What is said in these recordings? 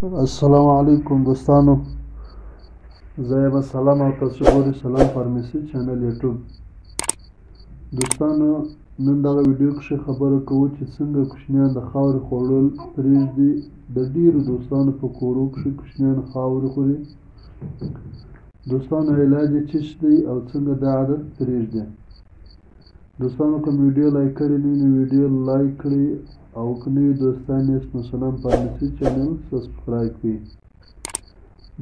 السلام علیکم دوستانو، زه یم سلام او تاسو ګورئ سلام فارمیسي چینل یوټیوب. دوستانو، نن دغه ویډیو کښې خبره کوو چې څنګه کوچنیان د خاورې خوړل پرېږدي. د ډېرو دوستانو په کورو کښې کوچنیان خاورې خوري. دوستانو، علاج یې څه شی دی او څنګه دا عادت پرېږدي؟ دوستانو، که مې ویډیو لایک کړې نه وي نو ویډیو لایک کړئ او که نوي دوستان یاست نو سلام فارمیسي چینل سبسکرایب کړئ.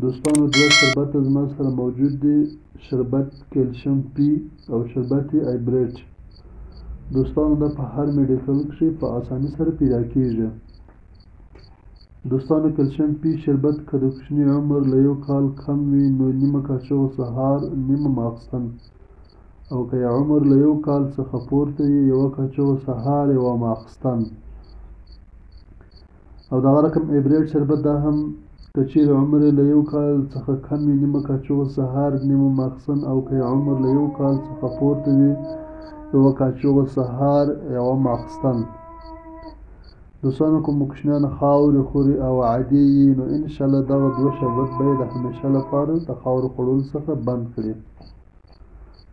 دوستانو، دوه شربته زما سره موجود دي، شربت کیلشیم پی او شربت ایبریټ. دوستانو، دا په هر میډیکل کښې په اساني سره پیدا کېږي. دوستانو، کیلشیم پی شربت که د کوچني عمر له 1 کال کم وي نو نیمه کاچوغه سهار نیمه ماخستن، او که یې عمر له 1 کال څخه پورته وي 1 کاچوغه سهار 1 ماخستن. او دغه رقم ایبریټ شربت دا هم که چیرې عمر یې له 1 کال څخه کم وي نیمه کاچوغه سهار نیمه ماخستن، او که یې عمر له 1 کال څخه پورته وي 1 کاچوغه سهار 1 ماخستن. دوستانو، که مو کوچنیان خاورې خوري او عادي یي نو انشاءالله دغه دوه شربت به یې د همیشه لپاره د خاورې خوړلو څخه بند کړي.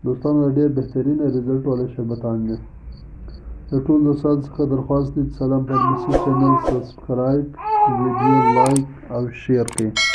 دوستانو، دا ډېر بهترینه رزلټ والا شربتان دي. د ټولو دوستانو څخه درخواست دی چې سلام فارمیسي چینل سبسکرایب، ویډیو لایک او شیر کړئ.